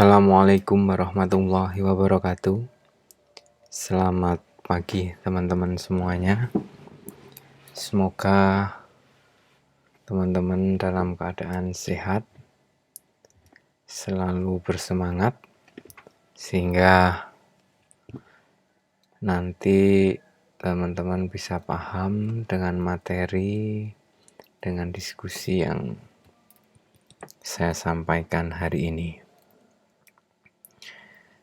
Assalamualaikum warahmatullahi wabarakatuh. Selamat pagi teman-teman semuanya. Semoga teman-teman dalam keadaan sehat, selalu bersemangat, sehingga nanti teman-teman bisa paham dengan materi, dengan diskusi yang saya sampaikan hari ini.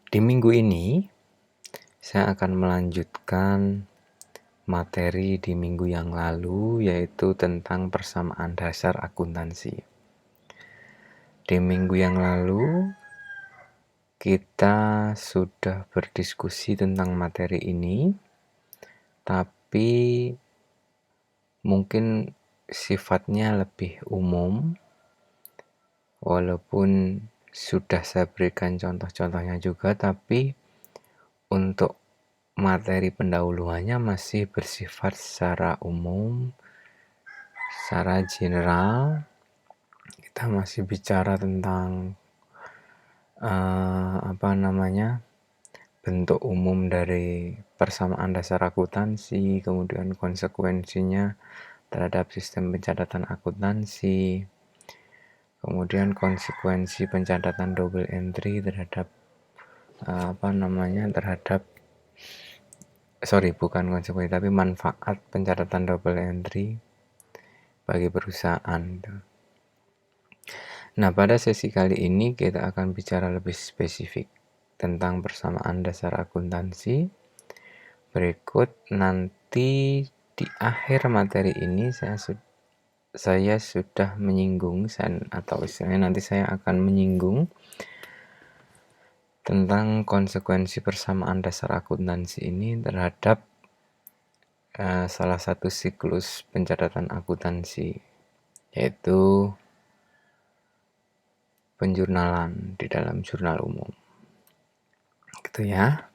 Di minggu ini, saya akan melanjutkan materi di minggu yang lalu, yaitu tentang persamaan dasar akuntansi. Di minggu yang lalu, kita sudah berdiskusi tentang materi ini, tapi mungkin sifatnya lebih umum, walaupun sudah saya berikan contoh-contohnya juga, tapi untuk materi pendahuluannya masih bersifat secara umum, secara general. Kita masih bicara tentang bentuk umum dari persamaan dasar akuntansi, kemudian konsekuensinya terhadap sistem pencatatan akuntansi, kemudian konsekuensi pencatatan double entry terhadap manfaat pencatatan double entry bagi perusahaan. Nah, pada sesi kali ini kita akan bicara lebih spesifik tentang persamaan dasar akuntansi. Berikut nanti di akhir materi ini saya sudah menyinggung, atau istilahnya nanti saya akan menyinggung tentang konsekuensi persamaan dasar akuntansi ini terhadap salah satu siklus pencatatan akuntansi, yaitu penjurnalan di dalam jurnal umum. Gitu ya.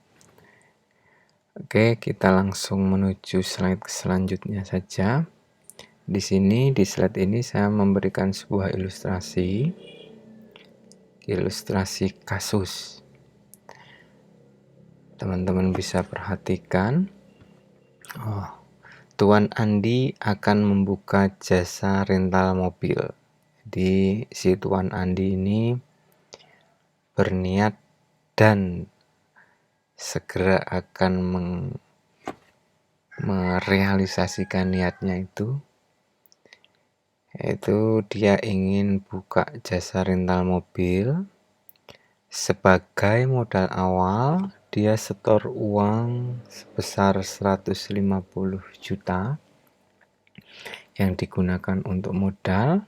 Oke, kita langsung menuju slide selanjutnya saja. Di sini, di slide ini saya memberikan sebuah ilustrasi kasus. Teman-teman bisa perhatikan. Tuan Andi akan membuka jasa rental mobil. Jadi si Tuan Andi ini berniat dan segera akan merealisasikan niatnya itu, yaitu dia ingin buka jasa rental mobil. Sebagai modal awal, dia setor uang sebesar 150 juta yang digunakan untuk modal,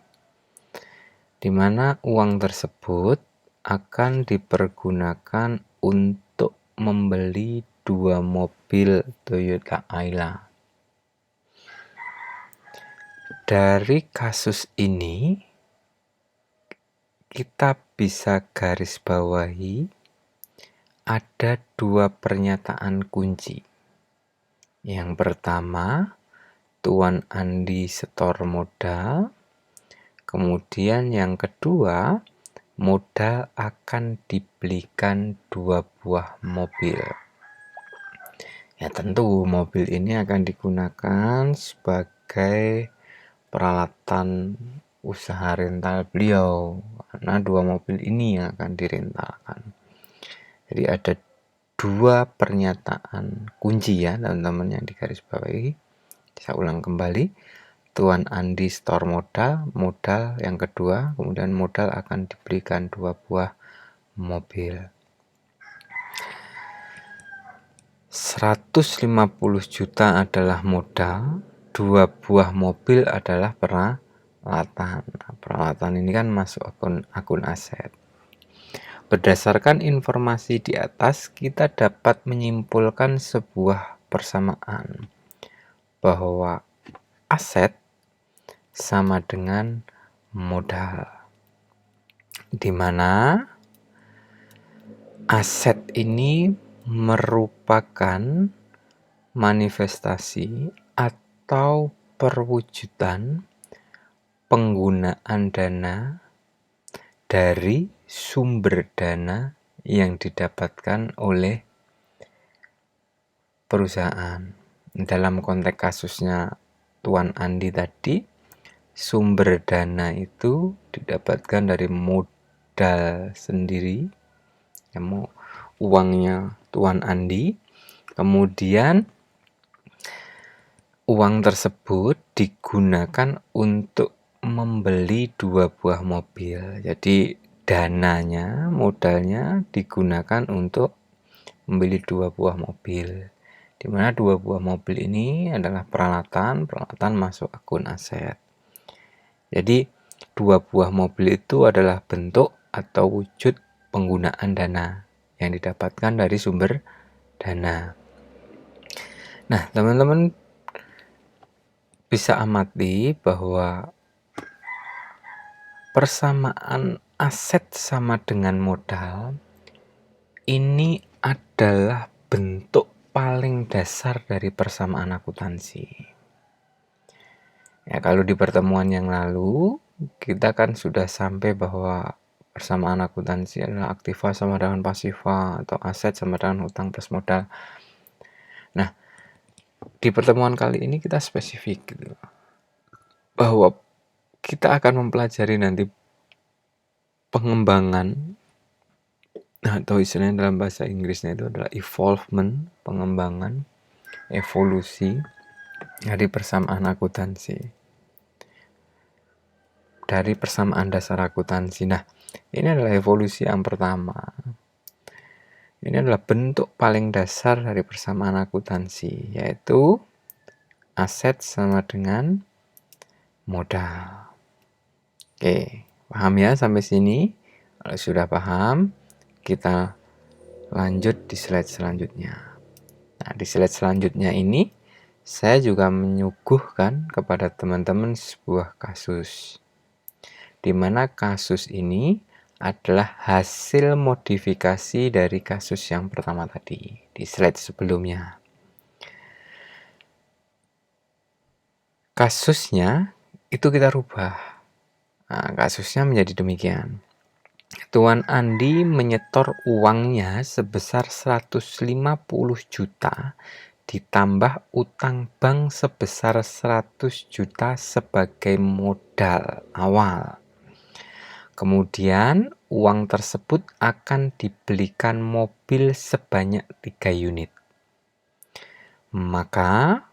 di mana uang tersebut akan dipergunakan untuk membeli 2 mobil Toyota Ayla. Dari kasus ini kita bisa garis bawahi ada 2 pernyataan kunci. Yang pertama, Tuan Andi setor modal. Kemudian yang kedua, modal akan dibelikan 2 buah mobil. Ya tentu mobil ini akan digunakan sebagai peralatan usaha rental beliau, karena 2 mobil ini yang akan direntalkan. Jadi ada 2 pernyataan kunci ya teman-teman yang digarisbawahi. Saya ulang kembali. Tuan Andi setor modal yang kedua, kemudian modal akan diberikan 2 buah mobil. 150 juta adalah modal, 2 buah mobil adalah peralatan. Peralatan ini kan masuk akun aset. Berdasarkan informasi di atas, kita dapat menyimpulkan sebuah persamaan bahwa aset sama dengan modal, di mana aset ini merupakan manifestasi atau perwujudan penggunaan dana dari sumber dana yang didapatkan oleh perusahaan. Dalam konteks kasusnya Tuan Andi tadi, sumber dana itu didapatkan dari modal sendiri, uangnya Tuan Andi. Kemudian uang tersebut digunakan untuk membeli 2 buah mobil. Jadi dananya, modalnya digunakan untuk membeli 2 buah mobil. Di mana 2 buah mobil ini adalah peralatan masuk akun aset. Jadi 2 buah mobil itu adalah bentuk atau wujud penggunaan dana yang didapatkan dari sumber dana. Nah, teman-teman bisa amati bahwa persamaan aset sama dengan modal ini adalah bentuk paling dasar dari persamaan akuntansi. Ya, kalau di pertemuan yang lalu kita kan sudah sampai bahwa persamaan akuntansi adalah aktiva sama dengan pasiva atau aset sama dengan hutang plus modal. Nah, di pertemuan kali ini kita spesifik gitu, bahwa kita akan mempelajari nanti pengembangan atau istilahnya dalam bahasa Inggrisnya itu adalah evolvement, pengembangan, evolusi dari persamaan akuntansi, dari persamaan dasar akuntansi. Nah, ini adalah evolusi yang pertama. Ini adalah bentuk paling dasar dari persamaan akuntansi, yaitu aset sama dengan modal. Oke, paham ya sampai sini? Kalau sudah paham, kita lanjut di slide selanjutnya. Nah, di slide selanjutnya ini saya juga menyuguhkan kepada teman-teman sebuah kasus, di mana kasus ini adalah hasil modifikasi dari kasus yang pertama tadi di slide sebelumnya. Kasusnya itu kita rubah. Nah, kasusnya menjadi demikian. Tuan Andi menyetor uangnya sebesar 150 juta ditambah utang bank sebesar 100 juta sebagai modal awal. Kemudian uang tersebut akan dibelikan mobil sebanyak 3 unit. Maka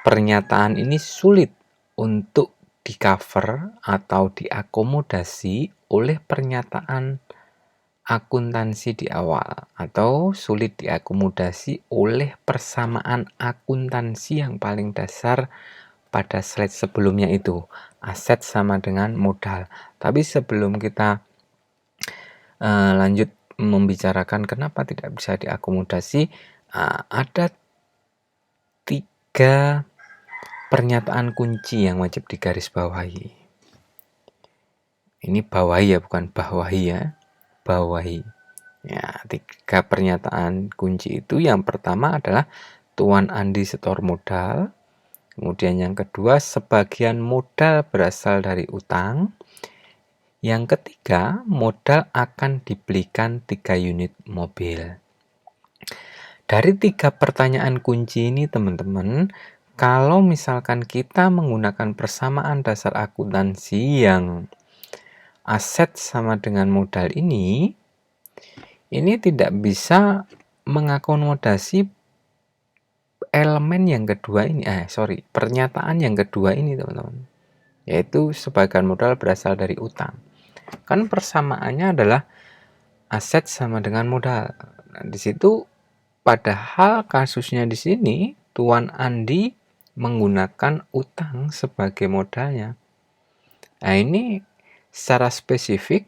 pernyataan ini sulit untuk di-cover atau diakomodasi oleh pernyataan akuntansi di awal, atau sulit diakomodasi oleh persamaan akuntansi yang paling dasar pada slide sebelumnya itu, aset sama dengan modal. Tapi sebelum kita lanjut membicarakan kenapa tidak bisa diakomodasi, ada 3 pernyataan kunci yang wajib digarisbawahi. Ini bawahi ya, bukan bahwahi ya. Bawahi. Ya, 3 pernyataan kunci itu, yang pertama adalah Tuan Andi setor modal. Kemudian yang kedua, sebagian modal berasal dari utang. Yang ketiga, modal akan dibelikan 3 unit mobil. Dari 3 pertanyaan kunci ini, teman-teman, kalau misalkan kita menggunakan persamaan dasar akuntansi yang aset sama dengan modal ini tidak bisa mengakomodasi elemen yang kedua ini, pernyataan yang kedua ini, teman-teman, yaitu sebagian modal berasal dari utang. Kan persamaannya adalah aset sama dengan modal. Nah, di situ padahal kasusnya di sini Tuan Andi menggunakan utang sebagai modalnya. Nah, ini secara spesifik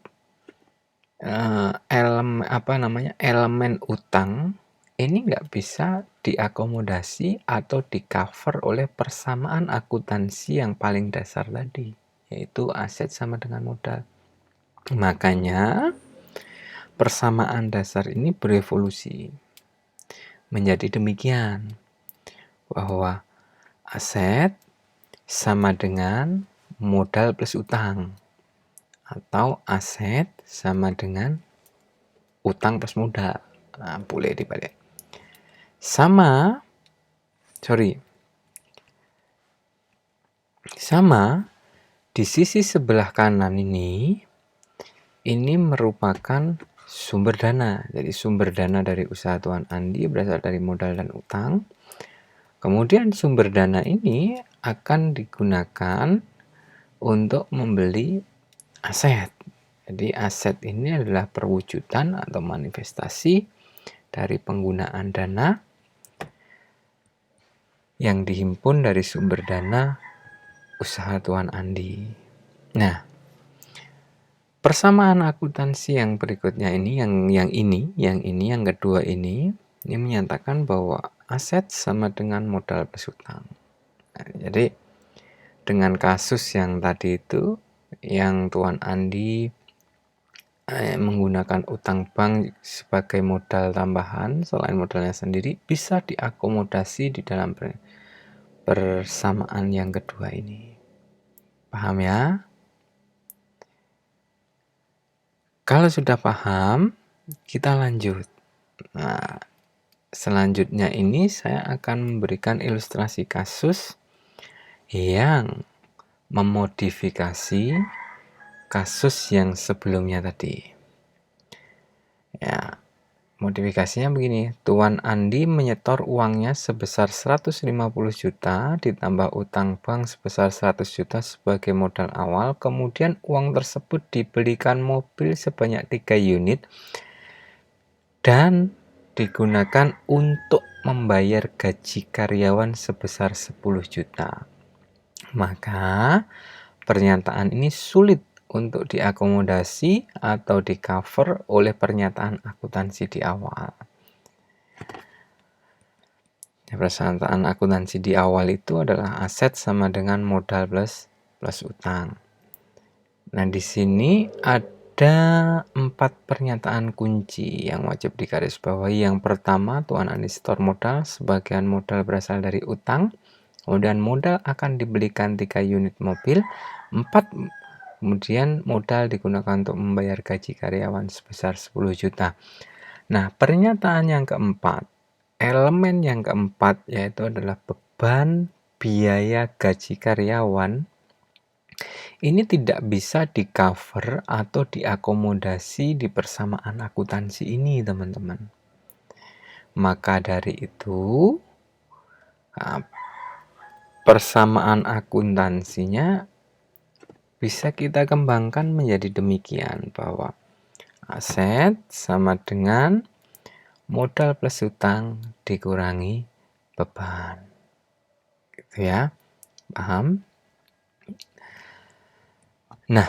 elemen utang ini nggak bisa diakomodasi atau di-cover oleh persamaan akuntansi yang paling dasar tadi, yaitu aset sama dengan modal. Makanya persamaan dasar ini berevolusi menjadi demikian, bahwa aset sama dengan modal plus utang, atau aset sama dengan utang plus modal. Nah, boleh dibalik. Sama di sisi sebelah kanan ini merupakan sumber dana. Jadi sumber dana dari usaha Tuan Andi berasal dari modal dan utang. Kemudian sumber dana ini akan digunakan untuk membeli aset. Jadi aset ini adalah perwujudan atau manifestasi dari penggunaan dana yang dihimpun dari sumber dana usaha Tuan Andi. Nah, persamaan akuntansi yang berikutnya ini, yang kedua ini menyatakan bahwa aset sama dengan modal plus utang. Nah, jadi dengan kasus yang tadi itu, yang Tuan Andi menggunakan utang bank sebagai modal tambahan selain modalnya sendiri, bisa diakomodasi di dalam persamaan yang kedua ini. Paham ya? Kalau sudah paham, kita lanjut. Nah, selanjutnya ini saya akan memberikan ilustrasi kasus yang memodifikasi kasus yang sebelumnya tadi. Ya, modifikasinya begini. Tuan Andi menyetor uangnya sebesar 150 juta ditambah utang bank sebesar 100 juta sebagai modal awal. Kemudian uang tersebut dibelikan mobil sebanyak 3 unit dan digunakan untuk membayar gaji karyawan sebesar 10 juta. Maka pernyataan ini sulit untuk diakomodasi atau di-cover oleh pernyataan akuntansi di awal. Pernyataan akuntansi di awal itu adalah aset sama dengan modal plus utang. Nah, di sini ada 4 pernyataan kunci yang wajib digarisbawahi. Yang pertama, Tuan Andi setor modal, sebagian modal berasal dari utang. Kemudian modal akan dibelikan 3 unit mobil. 4, kemudian modal digunakan untuk membayar gaji karyawan sebesar 10 juta. Nah, pernyataan yang keempat, elemen yang keempat yaitu adalah beban biaya gaji karyawan. Ini tidak bisa di-cover atau diakomodasi di persamaan akuntansi ini, teman-teman. Maka dari itu, persamaan akuntansinya bisa kita kembangkan menjadi demikian, bahwa aset sama dengan modal plus utang dikurangi beban. Gitu ya. Paham? Nah,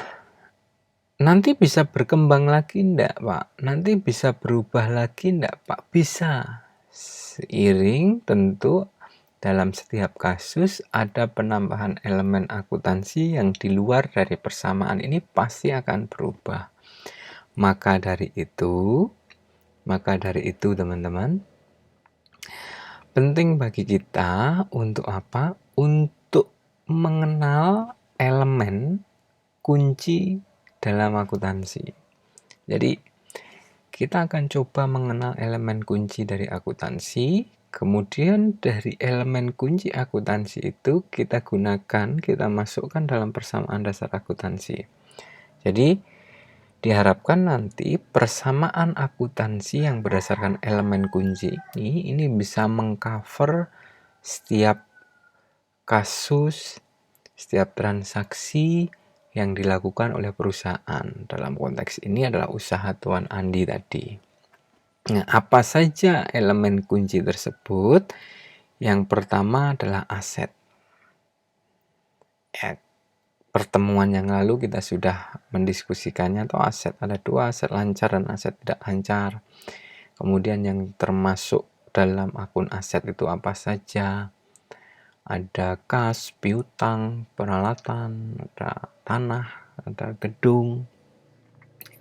nanti bisa berkembang lagi enggak, Pak? Nanti bisa berubah lagi enggak, Pak? Bisa. Seiring tentu dalam setiap kasus ada penambahan elemen akuntansi yang di luar dari persamaan ini pasti akan berubah. Maka dari itu teman-teman, penting bagi kita untuk apa? Untuk mengenal elemen kunci dalam akuntansi. Jadi kita akan coba mengenal elemen kunci dari akuntansi. Kemudian dari elemen kunci akuntansi itu kita masukkan dalam persamaan dasar akuntansi. Jadi diharapkan nanti persamaan akuntansi yang berdasarkan elemen kunci ini bisa mengcover setiap kasus, setiap transaksi yang dilakukan oleh perusahaan. Dalam konteks ini adalah usaha Tuan Andi tadi. Nah, apa saja elemen kunci tersebut? Yang pertama adalah aset. Ya, pertemuan yang lalu kita sudah mendiskusikannya, atau aset ada 2, aset lancar dan aset tidak lancar. Kemudian yang termasuk dalam akun aset itu apa saja? Ada kas, piutang, peralatan, ada tanah, ada gedung,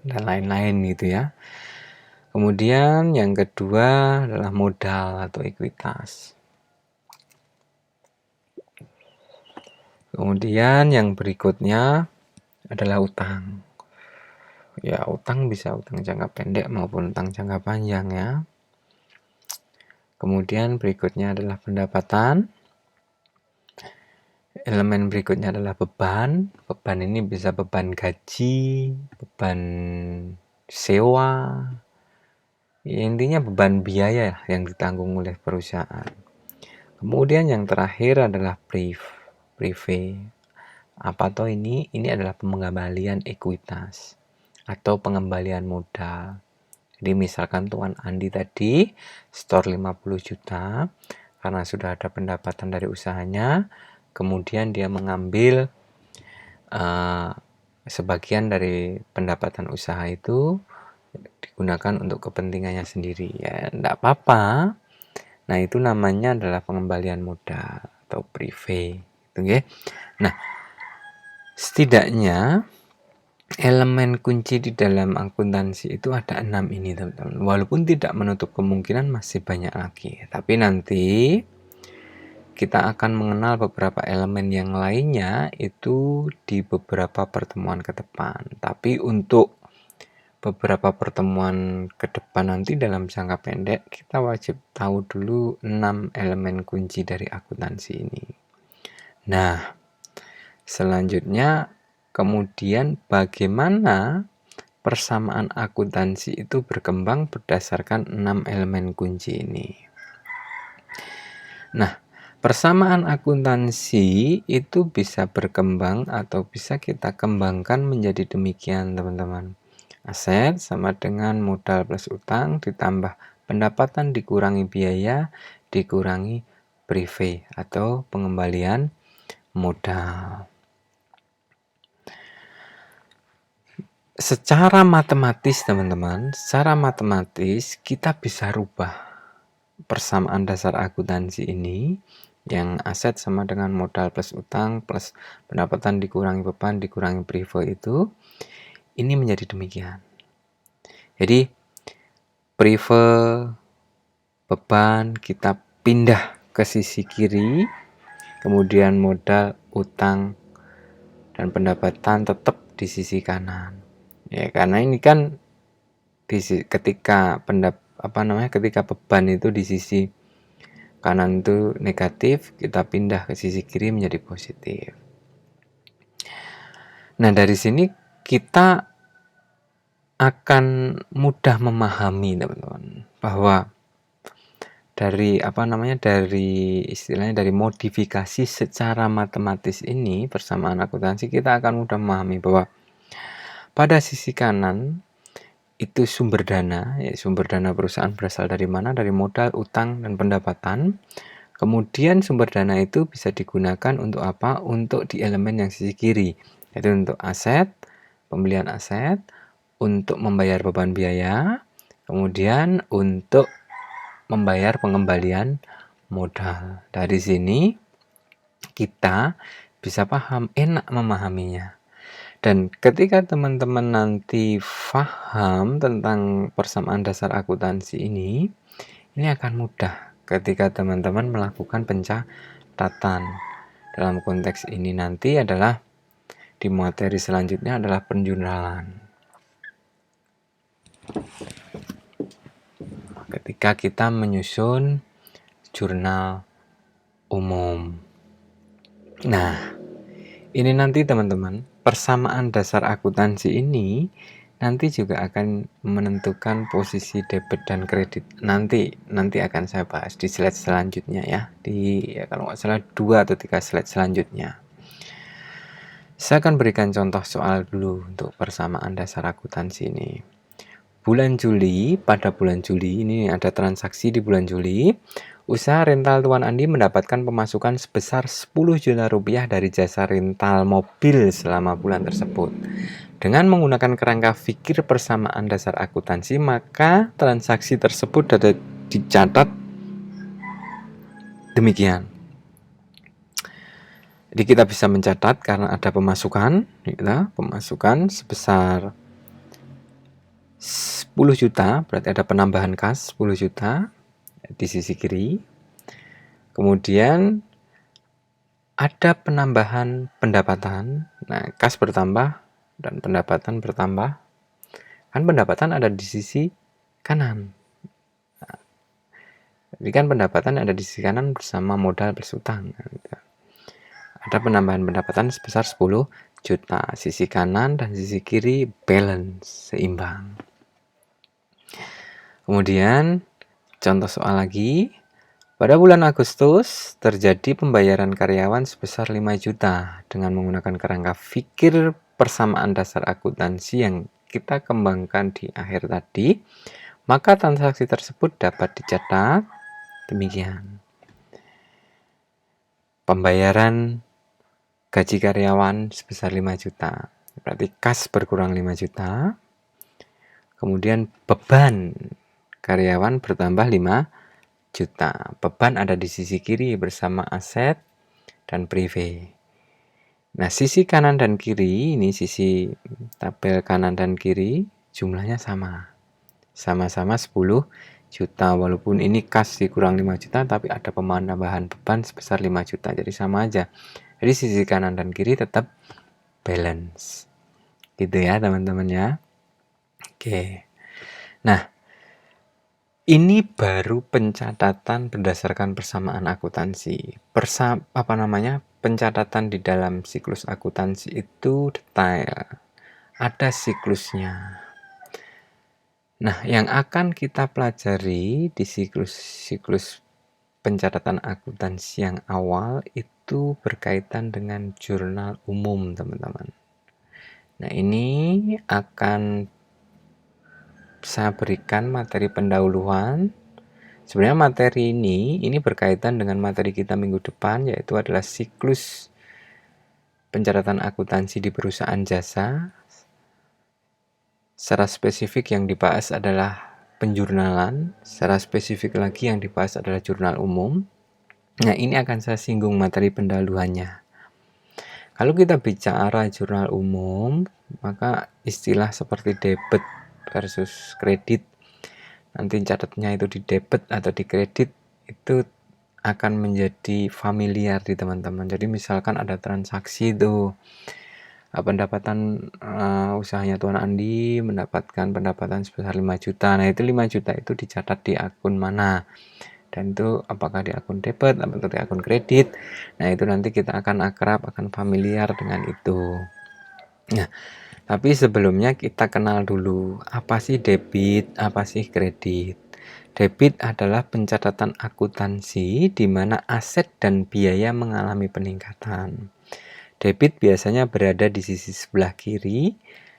dan lain-lain gitu ya. Kemudian yang kedua adalah modal atau ekuitas. Kemudian yang berikutnya adalah utang. Ya, utang bisa utang jangka pendek maupun utang jangka panjang ya. Kemudian berikutnya adalah pendapatan. Elemen berikutnya adalah beban. Beban ini bisa beban gaji, beban sewa, ya, intinya beban biaya yang ditanggung oleh perusahaan. Kemudian yang terakhir adalah prive. Apa toh ini? Ini adalah pengembalian ekuitas atau pengembalian modal. Jadi misalkan Tuan Andi tadi store 50 juta karena sudah ada pendapatan dari usahanya, kemudian dia mengambil sebagian dari pendapatan usaha itu digunakan untuk kepentingannya sendiri, ya enggak apa-apa. Nah, itu namanya adalah pengembalian modal atau prive, gitu ya. Nah, setidaknya elemen kunci di dalam akuntansi itu ada 6 ini, teman-teman. Walaupun tidak menutup kemungkinan masih banyak lagi, tapi nanti kita akan mengenal beberapa elemen yang lainnya itu di beberapa pertemuan ke depan. Tapi untuk beberapa pertemuan ke depan nanti dalam jangka pendek, kita wajib tahu dulu 6 elemen kunci dari akuntansi ini. Nah, selanjutnya kemudian bagaimana persamaan akuntansi itu berkembang berdasarkan 6 elemen kunci ini. Nah, persamaan akuntansi itu bisa berkembang atau bisa kita kembangkan menjadi demikian, teman-teman. Aset sama dengan modal plus utang ditambah pendapatan dikurangi biaya dikurangi prive atau pengembalian modal. Secara matematis, teman-teman, secara matematis kita bisa rubah persamaan dasar akuntansi ini yang aset sama dengan modal plus utang plus pendapatan dikurangi beban dikurangi prive itu ini menjadi demikian. Jadi prive beban kita pindah ke sisi kiri, kemudian modal, utang, dan pendapatan tetap di sisi kanan. Ya, karena ini kan ketika ketika beban itu di sisi kanan itu negatif, kita pindah ke sisi kiri menjadi positif. Nah, dari sini kita akan mudah memahami, teman-teman, bahwa dari istilahnya dari modifikasi secara matematis ini persamaan akuntansi, kita akan mudah memahami bahwa pada sisi kanan itu sumber dana, ya, sumber dana perusahaan berasal dari mana? Dari modal, utang, dan pendapatan. Kemudian sumber dana itu bisa digunakan untuk apa? Untuk di elemen yang sisi kiri, yaitu untuk aset, pembelian aset, untuk membayar beban biaya, kemudian untuk membayar pengembalian modal. Dari sini kita bisa paham, enak memahaminya. Dan ketika teman-teman nanti paham tentang persamaan dasar akuntansi ini akan mudah ketika teman-teman melakukan pencatatan. Dalam konteks ini nanti adalah di materi selanjutnya adalah penjurnalan. Ketika kita menyusun jurnal umum. Nah, ini nanti teman-teman, persamaan dasar akuntansi ini nanti juga akan menentukan posisi debit dan kredit. Nanti akan saya bahas di slide selanjutnya ya. Kalau nggak salah 2 atau 3 slide selanjutnya. Saya akan berikan contoh soal dulu untuk persamaan dasar akuntansi ini. Pada bulan Juli ini ada transaksi di bulan Juli. Usaha rental Tuan Andi mendapatkan pemasukan sebesar 10 juta rupiah dari jasa rental mobil selama bulan tersebut. Dengan menggunakan kerangka fikir persamaan dasar akuntansi, maka transaksi tersebut dapat dicatat demikian. Jadi kita bisa mencatat karena ada pemasukan sebesar 10 juta, berarti ada penambahan kas 10 juta di sisi kiri. Kemudian ada penambahan pendapatan. Nah, kas bertambah dan pendapatan bertambah. Kan pendapatan ada di sisi kanan. Jadi kan pendapatan ada di sisi kanan bersama modal plus utang. Ada penambahan pendapatan sebesar 10 juta. Sisi kanan dan sisi kiri balance, seimbang. Kemudian contoh soal lagi. Pada bulan Agustus terjadi pembayaran karyawan sebesar 5 juta dengan menggunakan kerangka fikir persamaan dasar akuntansi yang kita kembangkan di akhir tadi, maka transaksi tersebut dapat dicatat demikian. Pembayaran gaji karyawan sebesar 5 juta. Berarti kas berkurang 5 juta. Kemudian beban karyawan bertambah 5 juta. Beban ada di sisi kiri bersama aset dan prive. Nah, sisi kanan dan kiri, ini sisi tabel kanan dan kiri, jumlahnya sama. Sama-sama 10 juta. Walaupun ini kas dikurang 5 juta, tapi ada penambahan beban sebesar 5 juta. Jadi sama aja. Jadi sisi kanan dan kiri tetap balance. Gitu ya, teman-teman ya. Oke. Nah, ini baru pencatatan berdasarkan persamaan akuntansi. Pencatatan di dalam siklus akuntansi itu detail. Ada siklusnya. Nah, yang akan kita pelajari di siklus pencatatan akuntansi yang awal itu berkaitan dengan jurnal umum, teman-teman. Nah, ini akan saya berikan materi pendahuluan. Sebenarnya materi ini berkaitan dengan materi kita minggu depan, yaitu adalah siklus pencatatan akuntansi di perusahaan jasa. Secara spesifik yang dibahas adalah penjurnalan, secara spesifik lagi yang dibahas adalah jurnal umum. Nah, ini akan saya singgung materi pendahuluannya. Kalau kita bicara jurnal umum, maka istilah seperti debit versus kredit, nanti catatnya itu di debit atau di kredit, itu akan menjadi familiar di teman-teman. Jadi misalkan ada transaksi itu pendapatan usahanya Tuan Andi mendapatkan pendapatan sebesar 5 juta. Nah, itu 5 juta itu dicatat di akun mana? Dan itu apakah di akun debit atau di akun kredit? Nah, itu nanti kita akan akrab, akan familiar dengan itu. Nah, tapi sebelumnya kita kenal dulu, apa sih debit, apa sih kredit? Debit adalah pencatatan akuntansi di mana aset dan biaya mengalami peningkatan. Debit biasanya berada di sisi sebelah kiri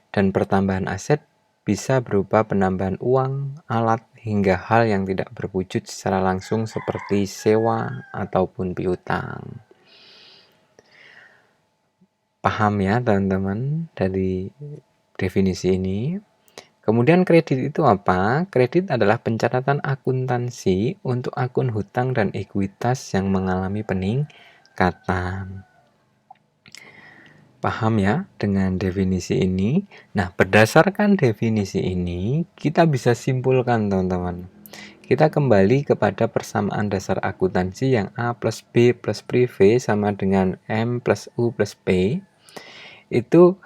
dan pertambahan aset bisa berupa penambahan uang, alat, hingga hal yang tidak berwujud secara langsung seperti sewa ataupun piutang. Paham ya teman-teman dari definisi ini? Kemudian kredit itu apa? Kredit adalah pencatatan akuntansi untuk akun hutang dan ekuitas yang mengalami peningkatan. Paham ya dengan definisi ini? Nah, berdasarkan definisi ini, kita bisa simpulkan teman-teman. Kita kembali kepada persamaan dasar akuntansi yang A plus B plus prive sama dengan M plus U plus P. Itu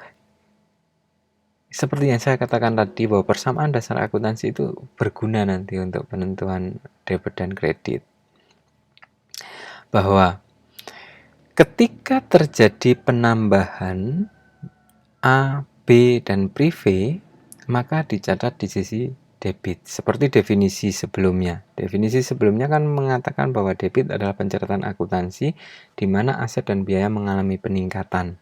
seperti yang saya katakan tadi, bahwa persamaan dasar akuntansi itu berguna nanti untuk penentuan debit dan kredit. Bahwa ketika terjadi penambahan A, B, dan prive, maka dicatat di sisi debit. Seperti definisi sebelumnya. Definisi sebelumnya kan mengatakan bahwa debit adalah pencatatan akuntansi di mana aset dan biaya mengalami peningkatan.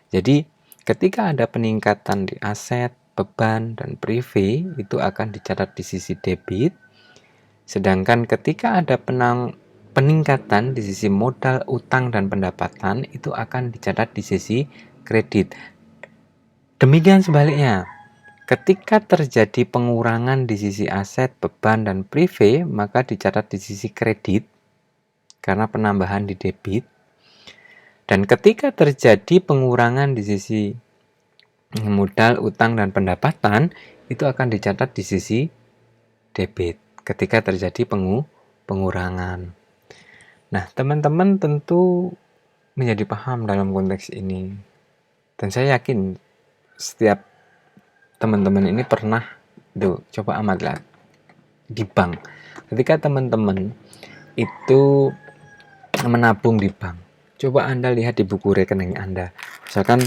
Jadi, ketika ada peningkatan di aset, beban, dan prive, itu akan dicatat di sisi debit. Sedangkan ketika ada peningkatan di sisi modal, utang, dan pendapatan, itu akan dicatat di sisi kredit. Demikian sebaliknya, ketika terjadi pengurangan di sisi aset, beban, dan prive, maka dicatat di sisi kredit karena penambahan di debit. Dan ketika terjadi pengurangan di sisi modal, utang, dan pendapatan, itu akan dicatat di sisi debit ketika terjadi pengurangan. Nah, teman-teman tentu menjadi paham dalam konteks ini. Dan saya yakin setiap teman-teman ini pernah coba amati di bank. Ketika teman-teman itu menabung di bank, coba Anda lihat di buku rekening Anda. Misalkan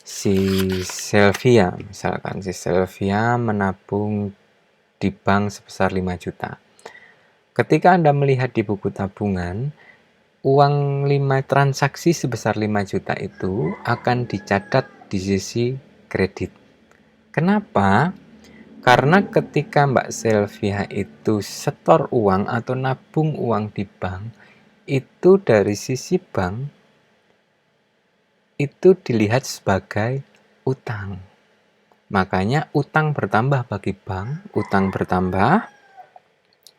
si Sylvia menabung di bank sebesar 5 juta. Ketika Anda melihat di buku tabungan, uang 5 transaksi sebesar 5 juta itu akan dicatat di sisi kredit. Kenapa? Karena ketika Mbak Sylvia itu setor uang atau nabung uang di bank, itu dari sisi bank itu dilihat sebagai utang. Makanya utang bertambah bagi bank, utang bertambah,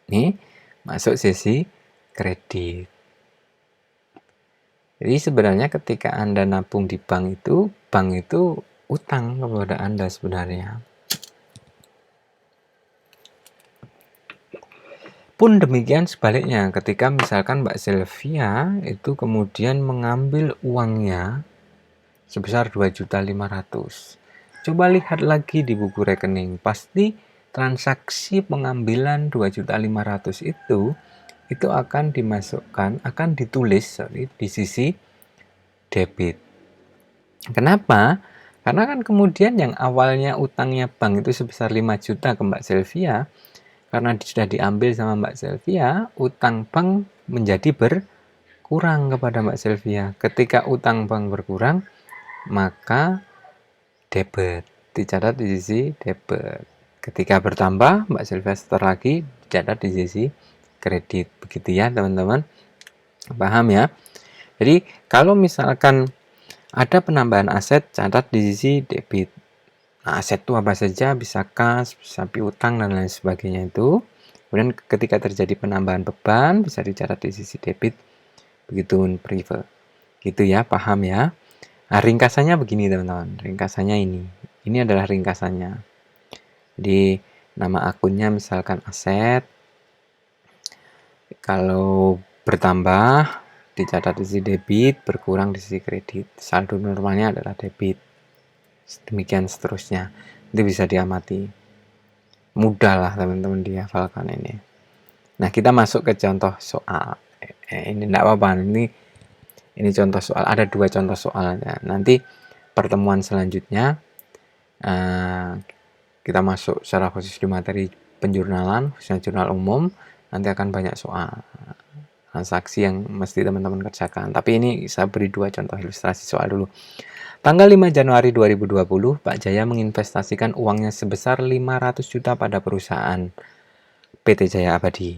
nih masuk sisi kredit. Jadi sebenarnya ketika Anda nabung di bank itu utang kepada Anda sebenarnya. Pun demikian sebaliknya, ketika misalkan Mbak Sylvia itu kemudian mengambil uangnya sebesar 2.500.000. Coba lihat lagi di buku rekening, pasti transaksi pengambilan 2.500.000 itu akan ditulis di sisi debit. Kenapa? Karena kan kemudian yang awalnya utangnya bank itu sebesar 5 juta ke Mbak Sylvia, karena sudah diambil sama Mbak Sylvia, utang bank menjadi berkurang kepada Mbak Sylvia. Ketika utang bank berkurang, maka debit dicatat di sisi debit. Ketika bertambah, Mbak Sylvia setor lagi, dicatat di sisi kredit. Begitu ya teman-teman, paham ya? Jadi kalau misalkan ada penambahan aset, catat di sisi debit. Nah, aset itu apa saja? Bisa kas, bisa piutang, dan lain sebagainya itu. Kemudian ketika terjadi penambahan beban, bisa dicatat di sisi debit. Begitu prive. Gitu ya, paham ya? Nah, ringkasannya begini teman-teman. Ringkasannya ini. Ini adalah ringkasannya. Jadi nama akunnya misalkan aset. Kalau bertambah dicatat di sisi debit, berkurang di sisi kredit. Saldo normalnya adalah debit. Demikian seterusnya. Itu bisa diamati. Mudah lah teman-teman dihafalkan ini. Nah, kita masuk ke contoh soal. Ini enggak apa-apa. Ini contoh soal. Ada 2 contoh soalnya. Nanti pertemuan selanjutnya kita masuk secara khusus di materi penjurnalan, khususnya jurnal umum. Nanti akan banyak soal transaksi yang mesti teman-teman kerjakan. Tapi ini saya beri 2 contoh ilustrasi soal dulu. Tanggal 5 Januari 2020, Pak Jaya menginvestasikan uangnya sebesar 500 juta pada perusahaan PT Jaya Abadi.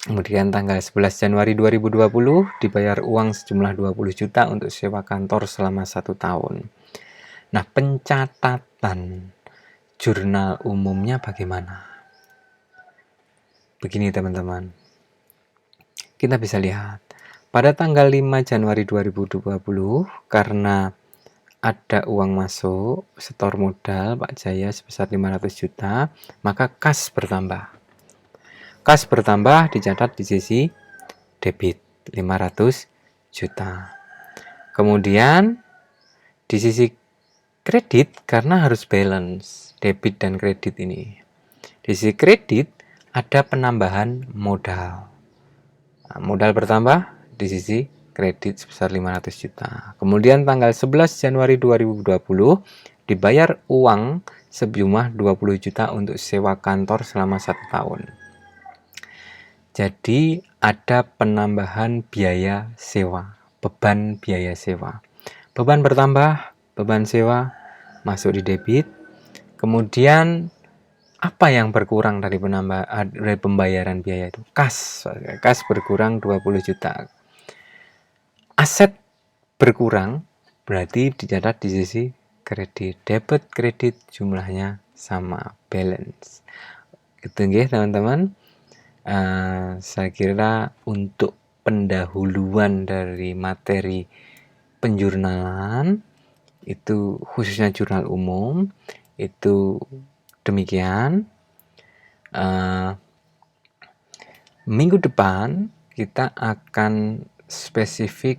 Kemudian tanggal 11 Januari 2020 dibayar uang sejumlah 20 juta untuk sewa kantor selama 1 tahun. Nah, pencatatan jurnal umumnya bagaimana? Begini teman-teman. Kita bisa lihat. Pada tanggal 5 Januari 2020, karena ada uang masuk, setor modal Pak Jaya sebesar 500 juta, maka kas bertambah. Kas bertambah dicatat di sisi debit 500 juta. Kemudian di sisi kredit, karena harus balance debit dan kredit ini. Di sisi kredit ada penambahan modal. Nah, modal bertambah di sisi kredit sebesar 500 juta. Kemudian tanggal 11 Januari 2020 dibayar uang sejumlah 20 juta untuk sewa kantor selama 1 tahun. Jadi ada penambahan biaya sewa, beban biaya sewa. Beban bertambah, beban sewa masuk di debit. Kemudian apa yang berkurang dari pembayaran biaya itu? Kas berkurang 20 juta. Aset berkurang berarti dicatat di sisi kredit. Debit kredit jumlahnya sama, balance. Gitu nggih teman-teman. Saya kira untuk pendahuluan dari materi penjurnalan itu khususnya jurnal umum itu demikian. Minggu depan kita akan spesifik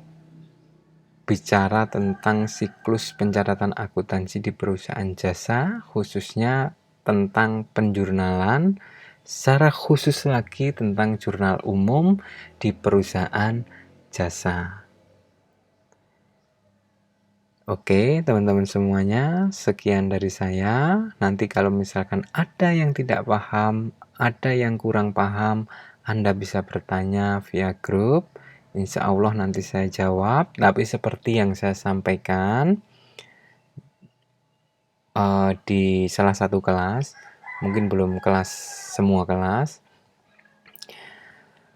bicara tentang siklus pencatatan akuntansi di perusahaan jasa, khususnya tentang penjurnalan, secara khusus lagi tentang jurnal umum di perusahaan jasa. Oke, teman-teman semuanya, sekian dari saya. Nanti kalau misalkan ada yang tidak paham, ada yang kurang paham, Anda bisa bertanya via grup. Insya Allah nanti saya jawab, tapi seperti yang saya sampaikan di salah satu kelas, mungkin belum kelas semua kelas,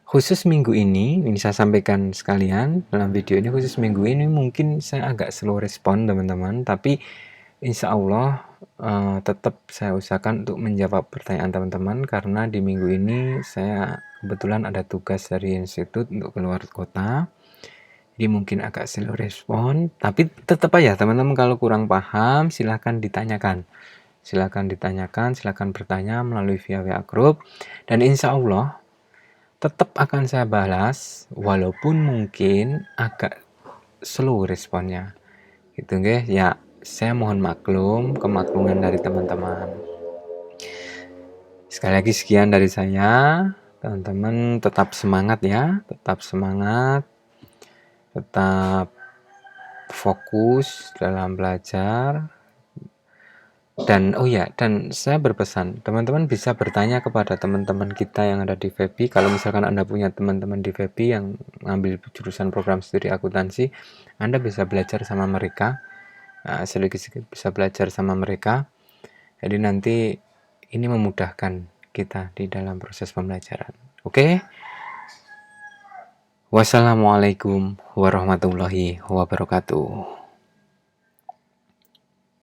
khusus minggu ini saya sampaikan sekalian dalam video ini, khusus minggu ini mungkin saya agak slow respon teman-teman, tapi insya Allah tetap saya usahakan untuk menjawab pertanyaan teman-teman, karena di minggu ini saya kebetulan ada tugas dari institut untuk keluar kota. Jadi mungkin agak slow respon, tapi tetap aja teman-teman kalau kurang paham silahkan ditanyakan. Silahkan bertanya melalui via WA group, dan insya Allah tetap akan saya balas walaupun mungkin agak slow responnya. Gitu nggih. Ya, saya mohon maklum, kemakluman dari teman-teman. Sekali lagi sekian dari saya. Teman-teman tetap semangat ya, tetap semangat. Tetap fokus dalam belajar, dan dan saya berpesan teman-teman bisa bertanya kepada teman-teman kita yang ada di FEBI. Kalau misalkan Anda punya teman-teman di FEBI yang ngambil jurusan program studi akuntansi, Anda bisa belajar sama mereka, sedikit-sedikit bisa belajar sama mereka. Jadi nanti ini memudahkan kita di dalam proses pembelajaran. Oke? Wassalamualaikum warahmatullahi wabarakatuh.